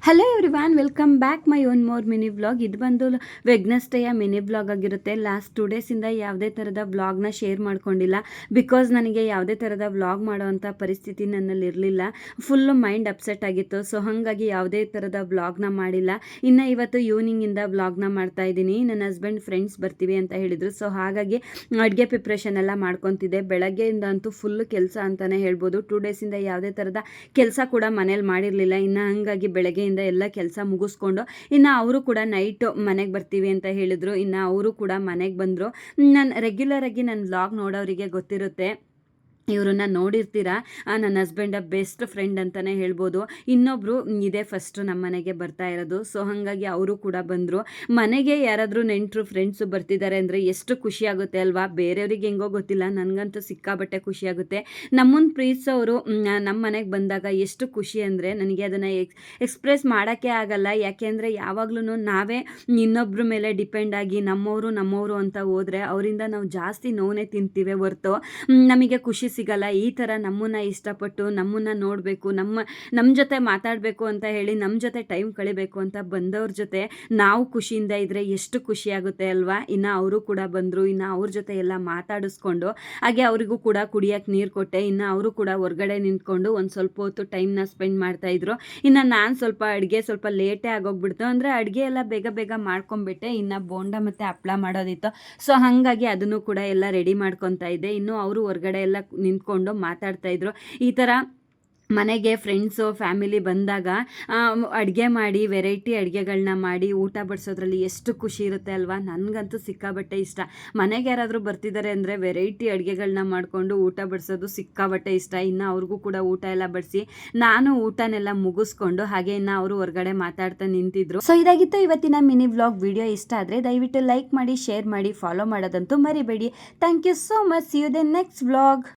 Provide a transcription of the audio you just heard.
Hello everyone, welcome back my own more mini vlog. ಇದು ಬಂದು ವೆಗ್ನೆಸ್ಡೇಯ mini vlog ಆಗಿರುತ್ತೆ. Last 2 ಡೇಸಿಂದ ಯಾವುದೇ ಥರದ ವ್ಲಾಗ್ನ ಶೇರ್ ಮಾಡ್ಕೊಂಡಿಲ್ಲ. ಬಿಕಾಸ್ ನನಗೆ ಯಾವುದೇ ಥರದ ವ್ಲಾಗ್ ಮಾಡೋವಂಥ ಪರಿಸ್ಥಿತಿ ನನ್ನಲ್ಲಿ ಇರಲಿಲ್ಲ. ಫುಲ್ಲು ಮೈಂಡ್ ಅಪ್ಸೆಟ್ ಆಗಿತ್ತು. ಸೊ ಹಾಗಾಗಿ ಯಾವುದೇ ಥರದ ವ್ಲಾಗ್ನ ಮಾಡಿಲ್ಲ. ಇನ್ನು ಇವತ್ತು ಈವ್ನಿಂಗಿಂದ ವ್ಲಾಗ್ನ ಮಾಡ್ತಾ ಇದ್ದೀನಿ. ನನ್ನ ಹಸ್ಬೆಂಡ್ ಫ್ರೆಂಡ್ಸ್ ಬರ್ತೀವಿ ಅಂತ ಹೇಳಿದರು. ಸೊ ಹಾಗಾಗಿ ಅಡುಗೆ ಪ್ರಿಪ್ರೇಷನ್ ಎಲ್ಲ ಮಾಡ್ಕೊತಿದ್ದೆ. ಬೆಳಗ್ಗೆಯಿಂದ ಅಂತೂ ಫುಲ್ಲು ಕೆಲಸ ಅಂತಲೇ ಹೇಳ್ಬೋದು. 2 ಡೇಸಿಂದ ಯಾವುದೇ ಥರದ ಕೆಲಸ ಕೂಡ ಮನೇಲಿ ಮಾಡಿರಲಿಲ್ಲ. ಇನ್ನು ಹಾಗಾಗಿ ಬೆಳಗ್ಗೆಯಿಂದ ಎಲ್ಲ ಕೆಲಸ ಮುಗಿಸ್ಕೊಂಡು ಇನ್ನು ಅವರು ಕೂಡ ನೈಟ್ ಮನೆಗೆ ಬರ್ತೀವಿ ಅಂತ ಹೇಳಿದ್ರು. ಇನ್ನು ಅವರು ಕೂಡ ಮನೆಗೆ ಬಂದರು. ನಾನು ರೆಗ್ಯುಲರ್ ಆಗಿ ನನ್ನ ವ್ಲಾಗ್ ನೋಡೋರಿಗೆ ಗೊತ್ತಿರುತ್ತೆ, ಇವ್ರನ್ನ ನೋಡಿರ್ತೀರ. ನನ್ನ ಹಸ್ಬೆಂಡ ಬೆಸ್ಟ್ ಫ್ರೆಂಡ್ ಅಂತಲೇ ಹೇಳ್ಬೋದು. ಇನ್ನೊಬ್ಬರು ಇದೇ ಫಸ್ಟು ನಮ್ಮ ಮನೆಗೆ ಬರ್ತಾ ಇರೋದು. ಸೊ ಹಾಗಾಗಿ ಅವರು ಕೂಡ ಬಂದರು. ಮನೆಗೆ ಯಾರಾದರೂ ನೆಂಟರು ಫ್ರೆಂಡ್ಸು ಬರ್ತಿದ್ದಾರೆ ಅಂದರೆ ಎಷ್ಟು ಖುಷಿ ಆಗುತ್ತೆ ಅಲ್ವಾ. ಬೇರೆಯವ್ರಿಗೆ ಹೆಂಗೋ ಗೊತ್ತಿಲ್ಲ, ನನಗಂತೂ ಸಿಕ್ಕಾಬಟ್ಟೆ ಖುಷಿಯಾಗುತ್ತೆ. ನಮ್ಮನ್ನು ಪ್ರೀತಿಸೋರು ನಮ್ಮ ಮನೆಗೆ ಬಂದಾಗ ಎಷ್ಟು ಖುಷಿ ಅಂದರೆ ನನಗೆ ಅದನ್ನು ಎಕ್ಸ್ಪ್ರೆಸ್ ಮಾಡೋಕ್ಕೆ ಆಗಲ್ಲ. ಯಾಕೆಂದರೆ ಯಾವಾಗ್ಲೂ ನಾವೇ ಇನ್ನೊಬ್ಬರ ಮೇಲೆ ಡಿಪೆಂಡ್ ಆಗಿ ನಮ್ಮವರು ಅಂತ ಹೋದರೆ ಅವರಿಂದ ನಾವು ಜಾಸ್ತಿ ನೋವೇ ತಿಂತೀವಿ ಹೊರ್ತು ನಮಗೆ ಖುಷಿ ಸಿಗಲ್ಲ. ಈ ಥರ ನಮ್ಮನ್ನು ಇಷ್ಟಪಟ್ಟು ನಮ್ಮನ್ನು ನೋಡಬೇಕು, ನಮ್ಮ ಜೊತೆ ಮಾತಾಡಬೇಕು ಅಂತ ಹೇಳಿ ನಮ್ಮ ಜೊತೆ ಟೈಮ್ ಕಳಿಬೇಕು ಅಂತ ಬಂದವ್ರ ಜೊತೆ ನಾವು ಖುಷಿಯಿಂದ ಇದ್ದರೆ ಎಷ್ಟು ಖುಷಿಯಾಗುತ್ತೆ ಅಲ್ವಾ. ಇನ್ನು ಅವರು ಕೂಡ ಬಂದರು. ಇನ್ನು ಅವ್ರ ಜೊತೆ ಎಲ್ಲ ಮಾತಾಡಿಸ್ಕೊಂಡು ಹಾಗೆ ಅವರಿಗೂ ಕೂಡ ಕುಡಿಯೋಕ್ಕೆ ನೀರು ಕೊಟ್ಟೆ. ಇನ್ನು ಅವರು ಕೂಡ ಹೊರಗಡೆ ನಿಂತ್ಕೊಂಡು ಒಂದು ಸ್ವಲ್ಪ ಹೊತ್ತು ಟೈಮ್ನ ಸ್ಪೆಂಡ್ ಮಾಡ್ತಾಯಿದ್ರು. ಇನ್ನು ನಾನು ಸ್ವಲ್ಪ ಅಡುಗೆ ಸ್ವಲ್ಪ ಲೇಟೇ ಆಗೋಗ್ಬಿಡ್ತು. ಅಂದರೆ ಅಡುಗೆ ಎಲ್ಲ ಬೇಗ ಮಾಡ್ಕೊಂಬಿಟ್ಟೆ. ಇನ್ನು ಬೋಂಡ ಮತ್ತು ಹಪ್ಪಳ ಮಾಡೋದಿತ್ತು. ಸೊ ಹಾಗಾಗಿ ಅದನ್ನು ಕೂಡ ಎಲ್ಲ ರೆಡಿ ಮಾಡ್ಕೊತಾ ಇದ್ದೆ. ಇನ್ನು ಅವರು ಹೊರಗಡೆ ಎಲ್ಲ ನಿಂತ್ಕೊಂಡು ಮಾತಾಡ್ತಾಯಿದ್ರು. ಈ ಥರ ಮನೆಗೆ ಫ್ರೆಂಡ್ಸು ಫ್ಯಾಮಿಲಿ ಬಂದಾಗ ಅಡುಗೆ ಮಾಡಿ ವೆರೈಟಿ ಅಡುಗೆಗಳನ್ನ ಮಾಡಿ ಊಟ ಬಡಿಸೋದ್ರಲ್ಲಿ ಎಷ್ಟು ಖುಷಿ ಇರುತ್ತೆ ಅಲ್ವಾ. ನನಗಂತೂ ಸಿಕ್ಕಾಬಟ್ಟೆ ಇಷ್ಟ. ಮನೆಗೆ ಯಾರಾದರೂ ಬರ್ತಿದ್ದಾರೆ ಅಂದರೆ ವೆರೈಟಿ ಅಡುಗೆಗಳನ್ನ ಮಾಡಿಕೊಂಡು ಊಟ ಬಡಿಸೋದು ಸಿಕ್ಕಾಬಟ್ಟೆ ಇಷ್ಟ. ಇನ್ನು ಅವ್ರಿಗೂ ಕೂಡ ಊಟ ಎಲ್ಲ ಬಡಿಸಿ ನಾನು ಊಟನೆಲ್ಲ ಮುಗಿಸ್ಕೊಂಡು ಹಾಗೆ ಇನ್ನು ಅವರು ಹೊರಗಡೆ ಮಾತಾಡ್ತಾ ನಿಂತಿದ್ರು. ಸೊ ಇದಾಗಿತ್ತು ಇವತ್ತಿನ ಮಿನಿ ವ್ಲಾಗ್. ವಿಡಿಯೋ ಇಷ್ಟ ಆದರೆ ದಯವಿಟ್ಟು ಲೈಕ್ ಮಾಡಿ, ಶೇರ್ ಮಾಡಿ, ಫಾಲೋ ಮಾಡೋದಂತೂ ಮರಿಬೇಡಿ. Thank you so much. See you the next vlog.